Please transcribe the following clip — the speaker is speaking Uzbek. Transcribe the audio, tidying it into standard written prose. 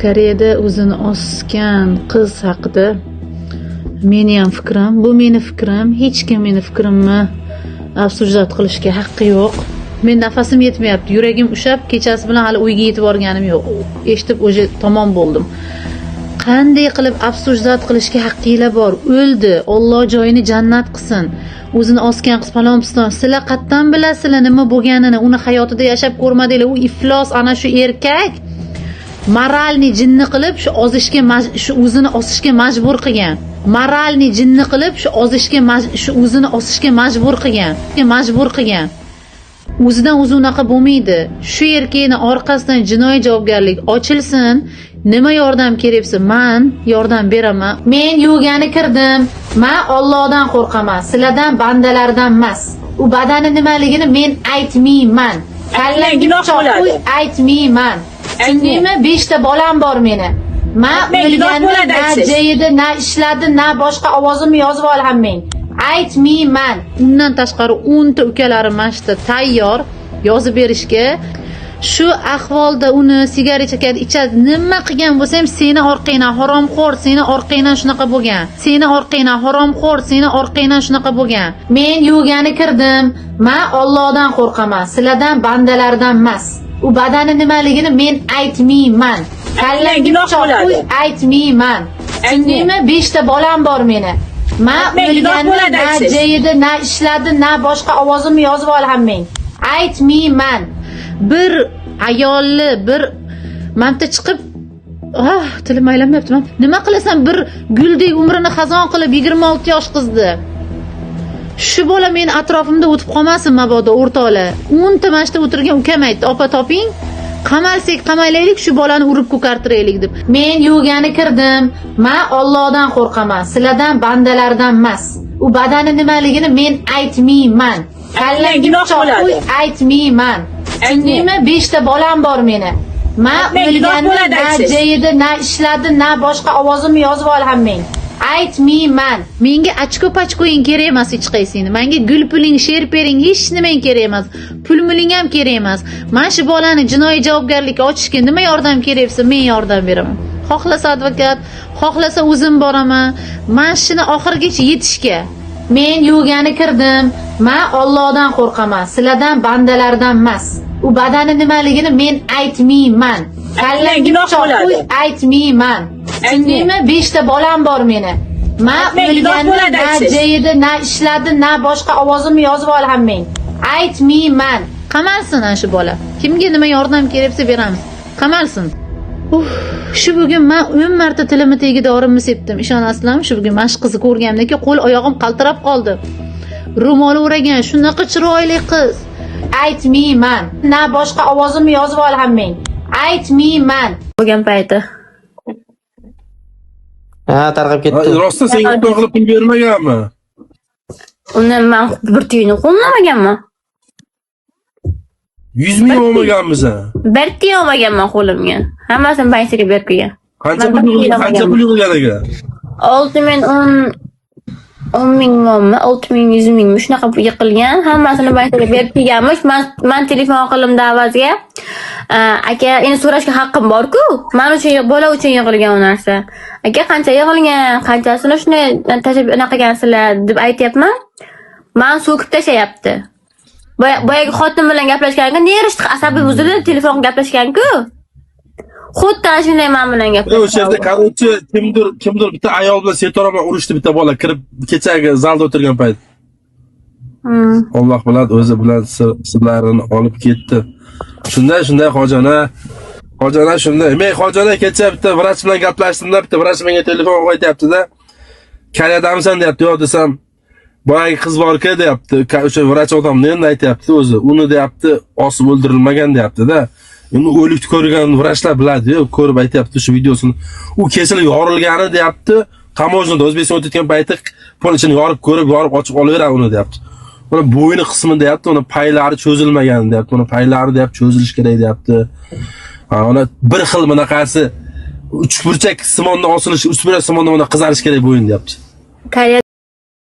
Koreyada o'zini osgan qiz haqida meni ham fikrim, bu meni fikrim, hech kim meni fikrimni obsujdat qilishga haqqi yo'q. Men nafasim yetmayapti, yuragim ushab, kechasi bilan hali uyga yetib borganim yo'q. Eshitib o'sha tamom bo'ldim. Qanday qilib obsujdat qilishga haqqinglar bor? O'ldi, Alloh joyini jannat qilsin. O'zini osgan qiz falon piston. Sizlar qatdan bilasizlar nima bo'lganini? Uni hayotida yashab ko'rmadinglar. U iflos ana shu erkak moralni jinni qilib shu ozishga shu o'zini osishga majbur qilgan. Moralni jinni qilib shu o'zini osishga majbur qilgan. O'zidan o'zi unaqa bo'lmaydi. Shu erkakni orqasidan jinoiy javobgarlik ochilsin. Nima yordam keraksa, men yordam beraman. Men yuvgani kirdim. Men Allohdan qo'rqaman. Sizlardan bandalardan emas. U badani nimaligini men aytmayman. Kallangiga cho'q aytmayman. Tushundingmi? 5 ta bolam bor meni. Men o'lganda na jeydi, na ishladi, na boshqa ovozimni yozib olhammang. Aytmayman. Undan tashqari 10 ta ukalarim mashta tayyor yozib berishga. Shu ahvolda uni sigaret chekadi, ichadi. Nima qilgan bo'lsam, seni orqangdan haromxo'r, seni orqangdan shunaqa bo'lgan. Seni orqangdan haromxo'r, seni orqangdan shunaqa bo'lgan. Men yuvgani kirdim. Men Allohdan qo'rqaman. Sizlardan bandalardan emas. U badani nimaligini men aytmayman. Kallangiga cho'q aytmayman. Tushundingmi? 5 ta bolam bor meni. Men o'lganda na jeydi, na ishladi, na boshqa ovozimni yozib olhammang. Aytmayman. Bir ayolli bir mamta chiqib tilim aylanmayapti. Nima qilasan, bir guldek umrini xazon qilib 26 yosh qizdi. Shu bola meni atrofimda o'tib qolmasin mabodo o'rtoqlar. 10 ta mashta o'tirgan ukam aytdi, opa toping, qamalsak qamaylaylik, shu bolani urib ko'kartiraylik deb. Men yuvgani kirdim. Men Allohdan qo'rqaman. Sizlardan bandalardan emas. U badani nimaligini men aytmayman. Kallangiga cho'q aytmayman. Tushundingmi? 5 ta bolam bor meni. Men o'lganda na jeydi, na ishladi, na boshqa ovozimni yozib olhammang. Aytmayman. Menga ochko-pachkoing kerak emas hech qaysingni. Menga gul puling, sher pering hech nimang kerak emas. Pul muling ham kerak emas. Men shu bolani jinoiy javobgarlikka ochishga nima yordam keraksa, men yordam beraman. Xohlasa advokat, xohlasa o'zim boraman. Men shuni oxirigacha yetishga. Men yuvgani kirdim. Men Allohdan qo'rqaman. Sizlardan bandalardan emas. U badani nimaligini men aytmayman. Kallangiga cho'q aytmayman. Tushundingmi? 5 ta bolam bor meni. Men o'lganda na jeydi, na ishladi, na boshqa ovozimni yozib olhammang. Aytmayman. Qamalsin ana shu bola. Kimga nima yordam keraksa beramiz. Qamalsin. Shu bugun men 10 marta tilimni tagida dorimni sepdim. Ishonasizlarmi? Shu bugun mana shu qizni ko'rganimdan keyin qo'l oyog'im qaltirab qoldi. Ro'moli o'ragan, shunaqa chiroyli qiz. Aytmayman. Na boshqa ovozimni yozib olhammang. Aytmayman. Bo'lgan payti. Tarqab ketdi. Rostda senga to'g'ri pul bermaganmi? Undan men bir tiyini qo'llamaganman. 100 ming olmaganmisan? Bir tiyin olmaganman qo'limga. Hammasini bankiga berib qo'ygan. Qancha pul yig'ilgan ekan? 10 ming mommi, 6 ming, 100 ming shunaqa yiqilgan. Hammasini bankiga berib qo'yganmish. Men telefon qildim davlatga. Aka, endi so'rashga haqqim bor-ku. Men uchun bola uchun yig'ilgan u narsa. Aka, qancha yig'ilgan, qanchasini shuni tashab qilgansizlar deb aytayapman. Men so'kib tashayapti. Boyagi xotin bilan gaplashganda nerishdi asabiy buzildi, telefon gaplashgan-ku. Xuddi shunday men bilan gaplashdi. O'sha yerda korotchi kimdir bitta ayol bilan Setora bilan urushdi, bitta bola kirib kechagi zalda o'tirgan payt. Alloh biladi, o'zi bilan sirlarini olib ketdi. Shunday hojona shunday. Men hojona kecha bitta vrach bilan gaplashdim-da, bitta vrach menga telefon qo'yapti-da. Karyadamisan deyapti, yo'q desam, boyagi qiz bor-ku deyapti. O'sha vrach odamni endi aytayapti o'zi. Uni deyapti, osib o'ldirilmagan deyapti-da. Endi o'likni ko'rgan vrachlar biladi-ku, ko'rib aytayapti shu videosini. U kesilib yorilgani deyapti. Tamoznada O'zbekiston o'tayotgan payti polishini yorib ochib olaveradi uni deyapti. Buni bo'yni qismi deyapti, uni paylari cho'zilmagan deyapti. Uni paylari deyapti, cho'zilish kerak deyapti. Uni bir xil bunaqasi uchburchak simondan osilishi, uchburchak simondan qizarish kerak bo'yin deyapti.